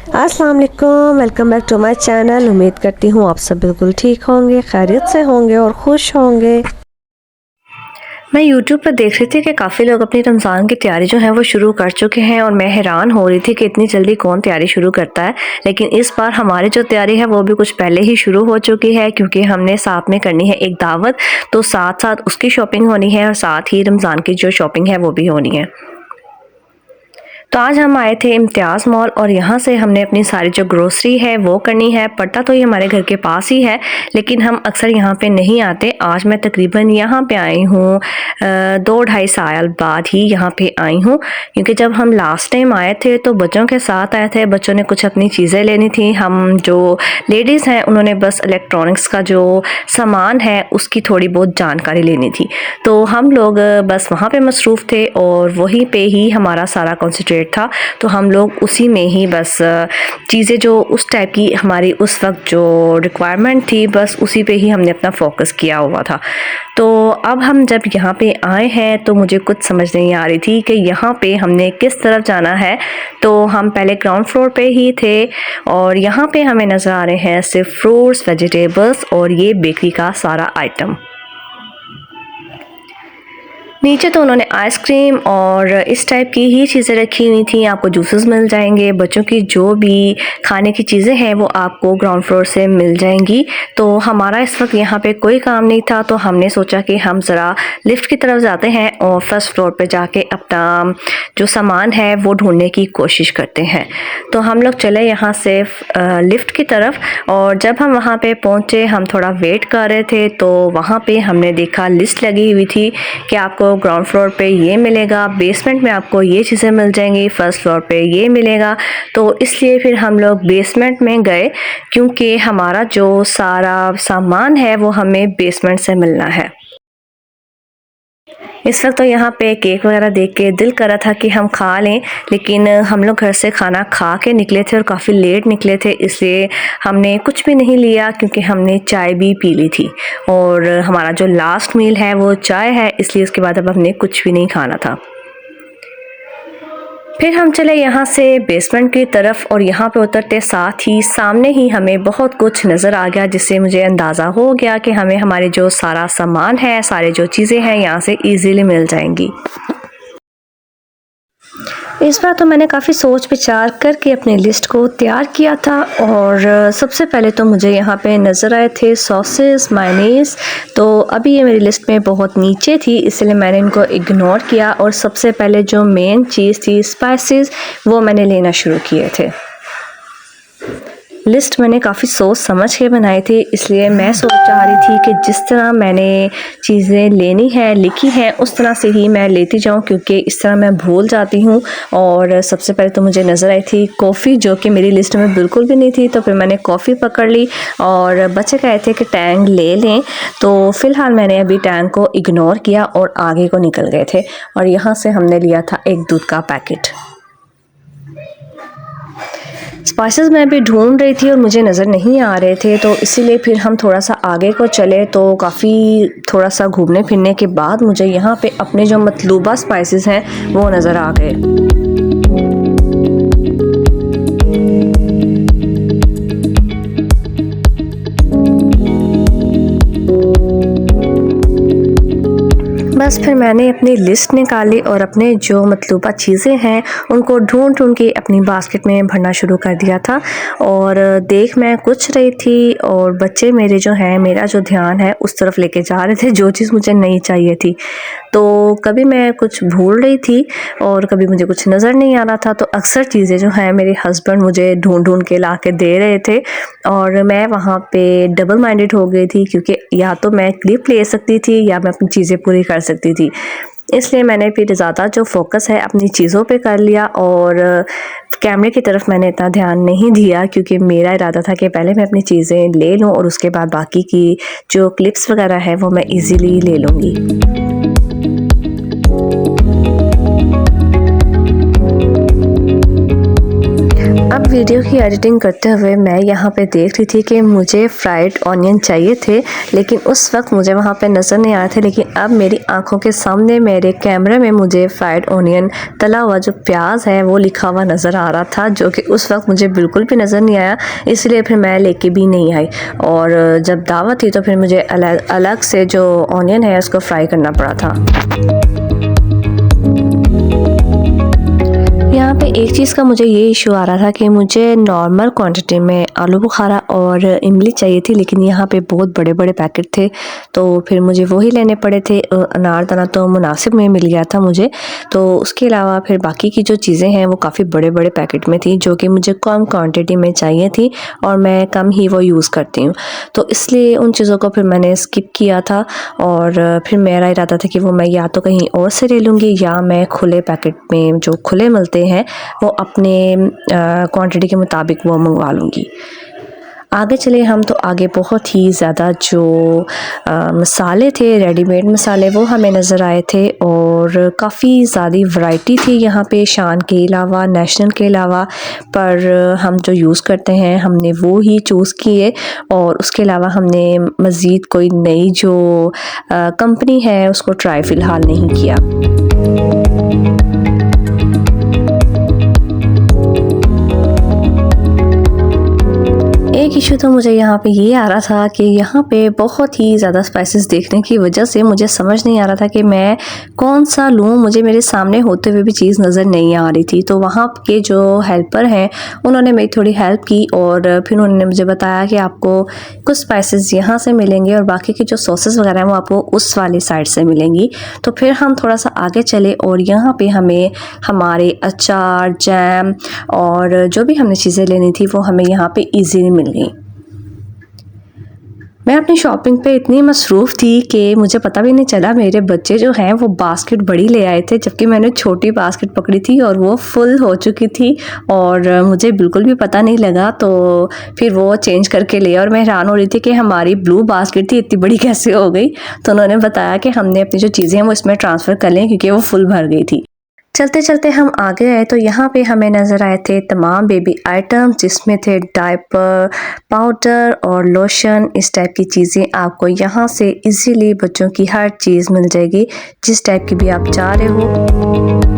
अस्सलाम वालेकुम, welcome back to my channel. उम्मीद करती हूँ आप सब बिल्कुल ठीक होंगे, खैरियत से होंगे और खुश होंगे। मैं YouTube पर देख रही थी कि काफ़ी लोग अपनी रमज़ान की तैयारी जो है वो शुरू कर चुके हैं और मैं हैरान हो रही थी कि इतनी जल्दी कौन तैयारी शुरू करता है। लेकिन इस बार हमारी जो तैयारी है वो भी कुछ पहले ही शुरू हो चुकी है, क्योंकि हमने साथ में करनी है एक दावत, तो साथ साथ उसकी शॉपिंग होनी है और साथ ही रमज़ान की जो शॉपिंग है वो भी होनी है। तो आज हम आए थे इम्तियाज़ मॉल और यहाँ से हमने अपनी सारी जो ग्रोसरी है वो करनी है। पड़ता तो ये हमारे घर के पास ही है, लेकिन हम अक्सर यहाँ पे नहीं आते। आज मैं तकरीबन यहाँ पे आई हूँ 2-2.5 साल बाद ही यहाँ पे आई हूँ, क्योंकि जब हम लास्ट टाइम आए थे तो बच्चों के साथ आए थे। बच्चों ने कुछ अपनी चीज़ें लेनी थी। हम जो लेडीज़ हैं उन्होंने बस इलेक्ट्रॉनिक्स का जो सामान है उसकी थोड़ी बहुत जानकारी लेनी थी। तो हम लोग बस वहाँ पे मसरूफ़ थे और वहीं पे ही हमारा सारा कॉन्सेंट्रेट था। तो हम लोग उसी में ही बस चीज़ें जो उस टाइप की हमारी उस वक्त जो रिक्वायरमेंट थी बस उसी पे ही हमने अपना फोकस किया हुआ था। तो अब हम जब यहाँ पे आए हैं तो मुझे कुछ समझ नहीं आ रही थी कि यहाँ पे हमने किस तरफ जाना है। तो हम पहले ग्राउंड फ्लोर पे ही थे और यहाँ पे हमें नज़र आ रहे हैं सिर्फ फ्रूट्स, वेजिटेबल्स और ये बेकरी का सारा आइटम। नीचे तो उन्होंने आइसक्रीम और इस टाइप की ही चीज़ें रखी हुई थी। आपको जूसेस मिल जाएंगे, बच्चों की जो भी खाने की चीज़ें हैं वो आपको ग्राउंड फ्लोर से मिल जाएंगी। तो हमारा इस वक्त यहाँ पे कोई काम नहीं था, तो हमने सोचा कि हम ज़रा लिफ्ट की तरफ जाते हैं और फर्स्ट फ्लोर पे जाके अपना जो सामान है वो ढूंढने की कोशिश करते हैं। तो हम लोग चले यहाँ से लिफ्ट की तरफ और जब हम वहाँ पे पहुँचे हम थोड़ा वेट कर रहे थे, तो वहाँ पे हमने देखा लिस्ट लगी हुई थी कि आपको ग्राउंड फ्लोर पे ये मिलेगा, बेसमेंट में आपको ये चीज़ें मिल जाएंगी, फर्स्ट फ्लोर पे ये मिलेगा। तो इसलिए फिर हम लोग बेसमेंट में गए, क्योंकि हमारा जो सारा सामान है वो हमें बेसमेंट से मिलना है। इस वक्त तो यहाँ पे केक वगैरह देख के दिल कर रहा था कि हम खा लें, लेकिन हम लोग घर से खाना खा के निकले थे और काफ़ी लेट निकले थे, इसलिए हमने कुछ भी नहीं लिया, क्योंकि हमने चाय भी पी ली थी और हमारा जो लास्ट मील है वो चाय है, इसलिए उसके बाद अब हमने कुछ भी नहीं खाना था। फिर हम चले यहाँ से बेसमेंट की तरफ और यहाँ पे उतरते साथ ही सामने ही हमें बहुत कुछ नज़र आ गया, जिससे मुझे अंदाज़ा हो गया कि हमें हमारे जो सारा सामान है, सारे जो चीज़ें हैं यहाँ से इजीली मिल जाएंगी। इस बार तो मैंने काफ़ी सोच विचार करके अपनी लिस्ट को तैयार किया था और सबसे पहले तो मुझे यहाँ पे नज़र आए थे सॉसेस, मायोनीज़। तो अभी ये मेरी लिस्ट में बहुत नीचे थी, इसलिए मैंने इनको इग्नोर किया और सबसे पहले जो मेन चीज़ थी स्पाइसेस, वो मैंने लेना शुरू किए थे। लिस्ट मैंने काफ़ी सोच समझ के बनाई थी, इसलिए मैं सोच चाह रही थी कि जिस तरह मैंने चीज़ें लेनी है लिखी हैं उस तरह से ही मैं लेती जाऊं, क्योंकि इस तरह मैं भूल जाती हूं। और सबसे पहले तो मुझे नज़र आई थी कॉफ़ी, जो कि मेरी लिस्ट में बिल्कुल भी नहीं थी, तो फिर मैंने कॉफ़ी पकड़ ली और बच्चे कहे थे कि टैंग ले लें, तो फ़िलहाल मैंने अभी टैंग को इग्नोर किया और आगे को निकल गए थे। और यहाँ से हमने लिया था एक दूध का पैकेट। स्पाइसेस मैं भी ढूंढ रही थी और मुझे नज़र नहीं आ रहे थे, तो इसीलिए फिर हम थोड़ा सा आगे को चले। तो काफ़ी थोड़ा सा घूमने फिरने के बाद मुझे यहाँ पे अपने जो मतलूबा स्पाइसेस हैं वो नज़र आ गए। बस फिर मैंने अपनी लिस्ट निकाली और अपने जो मतलूबा चीज़ें हैं उनको ढूंढ ढूंढ के अपनी बास्केट में भरना शुरू कर दिया था। और देख मैं कुछ रही थी और बच्चे मेरे जो हैं, मेरा जो ध्यान है उस तरफ लेके जा रहे थे जो चीज़ मुझे नहीं चाहिए थी। तो कभी मैं कुछ भूल रही थी और कभी मुझे कुछ नज़र नहीं आ रहा था, तो अक्सर चीज़ें जो हैं मेरे हस्बैंड मुझे ढूंढ ढूंढ के ला के दे रहे थे और मैं वहाँ पे डबल माइंडेड हो गई थी, क्योंकि या तो मैं क्लिप ले सकती थी या मैं अपनी चीज़ें पूरी कर सकती थी। इसलिए मैंने फिर ज़्यादा जो फोकस है अपनी चीज़ों पे कर लिया और कैमरे की तरफ मैंने इतना ध्यान नहीं दिया, क्योंकि मेरा इरादा था कि पहले मैं अपनी चीज़ें ले लूँ और उसके बाद बाकी की जो क्लिप्स वगैरह है वो मैं इजीली ले लूँगी। अब वीडियो की एडिटिंग करते हुए मैं यहाँ पे देख रही थी कि मुझे फ्राइड ऑनियन चाहिए थे, लेकिन उस वक्त मुझे वहाँ पे नज़र नहीं आए थे। लेकिन अब मेरी आंखों के सामने मेरे कैमरे में मुझे फ्राइड ऑनियन तला हुआ जो प्याज है वो लिखा हुआ नज़र आ रहा था, जो कि उस वक्त मुझे बिल्कुल भी नज़र नहीं आया। इसलिए फिर मैं लेके भी नहीं आई, और जब दावत थी तो फिर मुझे अलग से जो ऑनियन है उसको फ्राई करना पड़ा था। यहाँ पे एक चीज़ का मुझे ये इशू आ रहा था कि मुझे नॉर्मल क्वांटिटी में आलू बुखारा और इमली चाहिए थी, लेकिन यहाँ पे बहुत बड़े बड़े पैकेट थे तो फिर मुझे वही लेने पड़े थे। अनारदाना तो मुनासिब में मिल गया था मुझे, तो उसके अलावा फिर बाकी की जो चीज़ें हैं वो काफ़ी बड़े बड़े पैकेट में थी, जो कि मुझे कम क्वान्टिटी में चाहिए थी और मैं कम ही वो यूज़ करती हूँ, तो इसलिए उन चीज़ों को फिर मैंने स्किप किया था। और फिर मेरा इरादा था कि वो मैं या तो कहीं और से ले लूँगी या मैं खुले पैकेट में जो खुले मिलते हैं वो अपने क्वांटिटी के मुताबिक वो मंगवा लूँगी। आगे चले हम तो आगे बहुत ही ज़्यादा जो मसाले थे, रेडीमेड मसाले, वो हमें नज़र आए थे और काफ़ी ज़्यादा वैरायटी थी यहाँ पे, शान के अलावा, नेशनल के अलावा। पर हम जो यूज़ करते हैं हमने वो ही चूज़ किए, और उसके अलावा हमने मज़ीद कोई नई जो कंपनी है उसको ट्राई फ़िलहाल नहीं किया। एक इशू तो मुझे यहाँ पे ये आ रहा था कि यहाँ पे बहुत ही ज़्यादा स्पाइसेस देखने की वजह से मुझे समझ नहीं आ रहा था कि मैं कौन सा लूँ। मुझे मेरे सामने होते हुए भी चीज़ नज़र नहीं आ रही थी, तो वहाँ के जो हेल्पर हैं उन्होंने मेरी थोड़ी हेल्प की और फिर उन्होंने मुझे बताया कि आपको कुछ स्पाइसेस यहाँ से मिलेंगे और बाकी की जो सॉसेस वगैरह हैं वो आपको उस वाली साइड से मिलेंगी। तो फिर हम थोड़ा सा आगे चले और यहाँ पर हमें हमारे अचार, जैम और जो भी हमने चीज़ें लेनी थी वो हमें यहाँ पर ईज़िली मिल गई। मैं अपनी शॉपिंग पे इतनी मसरूफ़ थी कि मुझे पता भी नहीं चला मेरे बच्चे जो हैं वो बास्केट बड़ी ले आए थे, जबकि मैंने छोटी बास्केट पकड़ी थी और वो फुल हो चुकी थी और मुझे बिल्कुल भी पता नहीं लगा। तो फिर वो चेंज करके ले, और मैं हैरान हो रही थी कि हमारी ब्लू बास्केट थी इतनी बड़ी कैसे हो गई। तो उन्होंने बताया कि हमने अपनी जो चीज़ें हैं वो इसमें ट्रांसफ़र कर लें क्योंकि वो फुल भर गई थी। चलते चलते हम आगे आए तो यहाँ पे हमें नज़र आए थे तमाम बेबी आइटम्स, जिसमें थे डायपर, पाउडर और लोशन। इस टाइप की चीज़ें आपको यहाँ से इजीली बच्चों की हर चीज़ मिल जाएगी जिस टाइप की भी आप चाह रहे हो।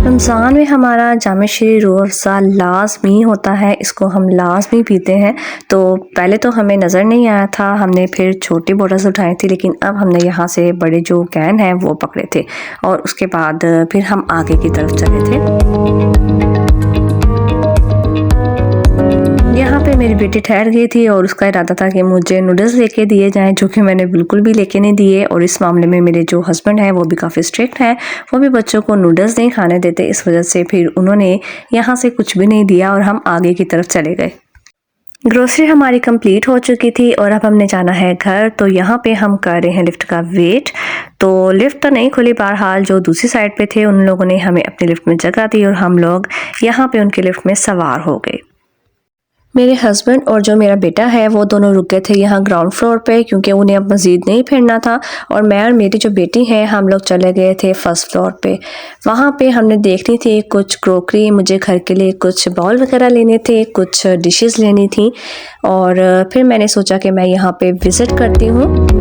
रमज़ान में हमारा जामे श्री रूह अफ़ज़ा लाज़मी होता है, इसको हम लाज़मी पीते हैं। तो पहले तो हमें नज़र नहीं आया था, हमने फिर छोटी बोतल्स उठाई थी, लेकिन अब हमने यहाँ से बड़े जो कैन हैं वो पकड़े थे और उसके बाद फिर हम आगे की तरफ चले थे। यहाँ पे मेरी बेटी ठहर गई थी और उसका इरादा था कि मुझे नूडल्स लेके दिए जाएं, जो कि मैंने बिल्कुल भी लेके नहीं दिए। और इस मामले में मेरे जो हस्बैंड हैं वो भी काफ़ी स्ट्रिक्ट हैं, वो भी बच्चों को नूडल्स नहीं खाने देते। इस वजह से फिर उन्होंने यहाँ से कुछ भी नहीं दिया और हम आगे की तरफ चले गए। ग्रोसरी हमारी कंप्लीट हो चुकी थी और अब हमने जाना है घर। तो यहाँ पे हम कर रहे हैं लिफ्ट का वेट। तो लिफ्ट तो नहीं खुली, बहरहाल जो दूसरी साइड पे थे उन लोगों ने हमें अपनी लिफ्ट में जगह दी और हम लोग यहाँ पे उनकी लिफ्ट में सवार हो गए। मेरे हस्बैंड और जो मेरा बेटा है वो दोनों रुक गए थे यहाँ ग्राउंड फ्लोर पे, क्योंकि उन्हें अब मज़ीद नहीं फिरना था। और मैं और मेरी जो बेटी है हम लोग चले गए थे फर्स्ट फ्लोर पे। वहाँ पे हमने देखनी थी कुछ क्रोकरी, मुझे घर के लिए कुछ बाउल वगैरह लेने थे, कुछ डिशेस लेनी थी। और फिर मैंने सोचा कि मैं यहाँ पे विज़िट करती हूँ।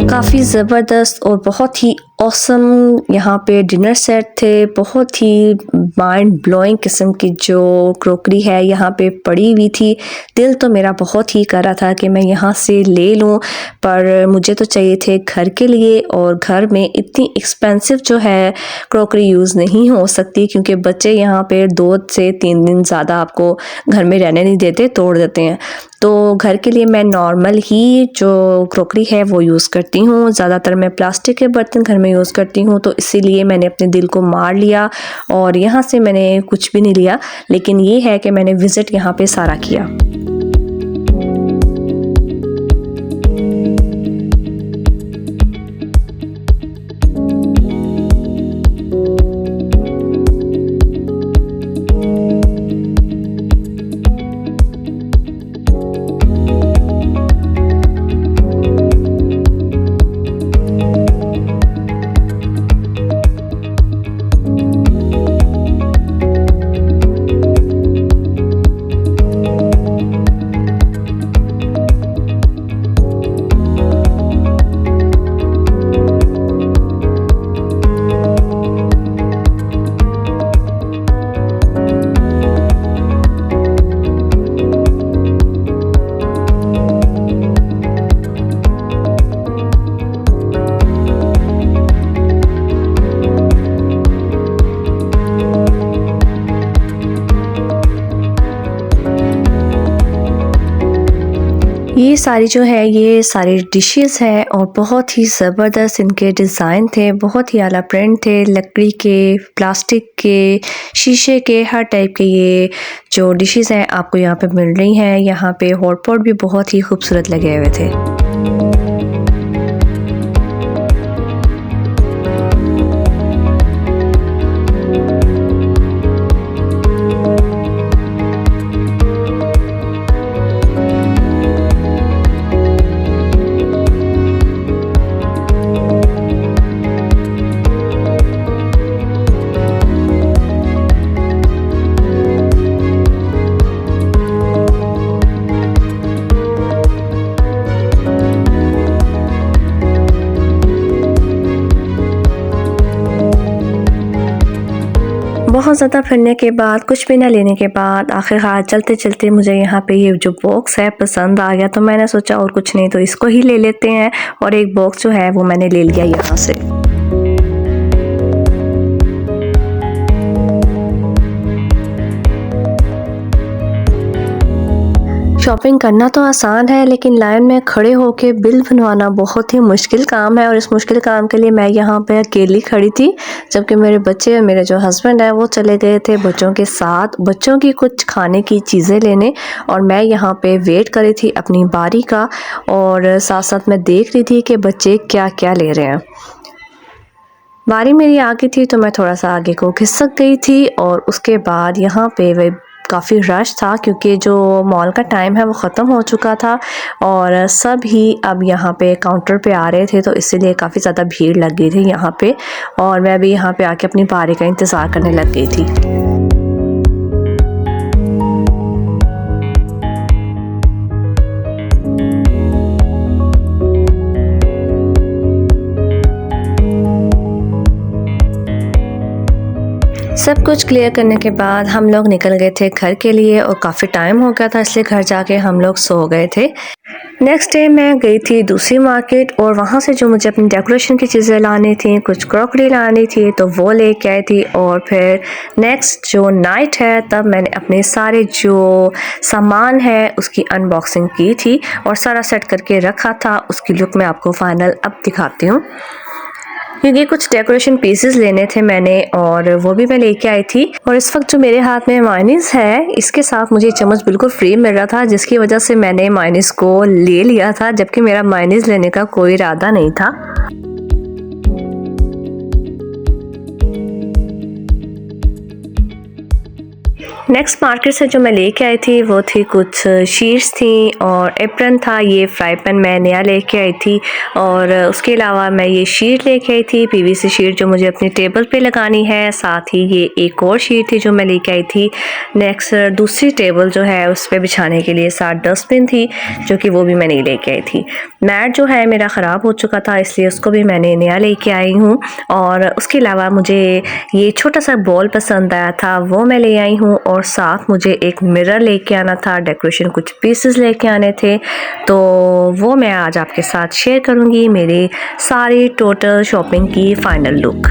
काफ़ी ज़बरदस्त और बहुत ही ऑसम यहाँ पे डिनर सेट थे। बहुत ही माइंड ब्लोइंग किस्म की जो क्रोकरी है यहाँ पे पड़ी हुई थी। दिल तो मेरा बहुत ही कर रहा था कि मैं यहाँ से ले लूँ, पर मुझे तो चाहिए थे घर के लिए, और घर में इतनी एक्सपेंसिव जो है क्रोकरी यूज़ नहीं हो सकती, क्योंकि बच्चे यहाँ पे 2 से 3 दिन ज़्यादा आपको घर में रहने नहीं देते, तोड़ देते हैं। तो घर के लिए मैं नॉर्मल ही जो क्रोकरी है वो यूज़ करती हूँ। ज़्यादातर मैं प्लास्टिक के बर्तन घर में यूज़ करती हूँ, तो इसीलिए मैंने अपने दिल को मार लिया और यहाँ से मैंने कुछ भी नहीं लिया। लेकिन ये है कि मैंने विज़िट यहाँ पे सारा किया। ये सारी जो है ये सारी डिशेस हैं और बहुत ही ज़बरदस्त इनके डिज़ाइन थे, बहुत ही आला प्रिंट थे, लकड़ी के, प्लास्टिक के, शीशे के, हर टाइप के ये जो डिशेस हैं आपको यहाँ पे मिल रही हैं। यहाँ पे हॉट पॉट भी बहुत ही खूबसूरत लगे हुए थे। बहुत ज़्यादा फिरने के बाद, कुछ भी ना लेने के बाद आखिरकार चलते चलते मुझे यहाँ पे ये जो बॉक्स है पसंद आ गया, तो मैंने सोचा और कुछ नहीं तो इसको ही ले लेते हैं, और एक बॉक्स जो है वो मैंने ले लिया यहाँ से। शॉपिंग करना तो आसान है, लेकिन लाइन में खड़े होकर बिल बनवाना बहुत ही मुश्किल काम है, और इस मुश्किल काम के लिए मैं यहाँ पे अकेली खड़ी थी, जबकि मेरे बच्चे और मेरे जो हस्बैंड है वो चले गए थे बच्चों के साथ बच्चों की कुछ खाने की चीज़ें लेने, और मैं यहाँ पे वेट कर रही थी अपनी बारी का, और साथ साथ मैं देख रही थी कि बच्चे क्या क्या ले रहे हैं। बारी मेरी आगे थी तो मैं थोड़ा सा आगे को खिसक गई थी, और उसके बाद यहाँ पे वे काफ़ी रश था क्योंकि जो मॉल का टाइम है वो ख़त्म हो चुका था, और सब ही अब यहाँ पे काउंटर पे आ रहे थे, तो इसीलिए काफ़ी ज़्यादा भीड़ लग गई थी यहाँ पे, और मैं भी यहाँ पे आके अपनी बारी का इंतज़ार करने लग गई थी। सब कुछ क्लियर करने के बाद हम लोग निकल गए थे घर के लिए, और काफ़ी टाइम हो गया था इसलिए घर जाके हम लोग सो गए थे। नेक्स्ट डे मैं गई थी दूसरी मार्केट, और वहाँ से जो मुझे अपनी डेकोरेशन की चीज़ें लानी थी, कुछ क्रॉकरी लानी थी, तो वो लेके आई थी। और फिर नेक्स्ट जो नाइट है तब मैंने अपने सारे जो सामान है उसकी अनबॉक्सिंग की थी और सारा सेट करके रखा था। उसकी लुक मैं आपको फाइनल अब दिखाती हूँ, क्योंकि कुछ डेकोरेशन पीसेस लेने थे मैंने, और वो भी मैं लेके आई थी। और इस वक्त जो मेरे हाथ में मायोनीज है, इसके साथ मुझे चम्मच बिल्कुल फ्री मिल रहा था, जिसकी वजह से मैंने मायोनीज को ले लिया था, जबकि मेरा मायोनीज लेने का कोई इरादा नहीं था। नेक्स्ट मार्केट से जो मैं लेके आई थी वो थी कुछ शीट्स थी और एप्रन था। ये फ्राई पैन मैं नया लेके आई थी, और उसके अलावा मैं ये शीट लेके आई थी, पीवीसी शीट जो मुझे अपनी टेबल पे लगानी है। साथ ही ये एक और शीट थी जो मैं लेके आई थी। नेक्स्ट दूसरी टेबल जो है उस पर बिछाने के लिए 7 डस्टबिन थी, जो कि वो भी मैं नहीं लेके आई थी। मैट जो है मेरा ख़राब हो चुका था, इसलिए उसको भी मैंने नया लेके आई हूँ। और उसके अलावा मुझे ये छोटा सा बॉल पसंद आया था, वो मैं ले आई हूँ। और साथ मुझे एक मिरर लेके आना था, डेकोरेशन कुछ पीसेस लेके आने थे, तो वो मैं आज आपके साथ शेयर करूँगी, मेरी सारी टोटल शॉपिंग की फाइनल लुक।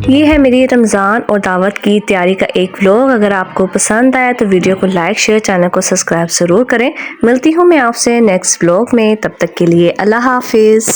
ये है मेरी रमज़ान और दावत की तैयारी का एक व्लॉग। अगर आपको पसंद आया तो वीडियो को लाइक शेयर, चैनल को सब्सक्राइब ज़रूर करें। मिलती हूँ मैं आपसे नेक्स्ट व्लॉग में, तब तक के लिए अल्लाह हाफिज़।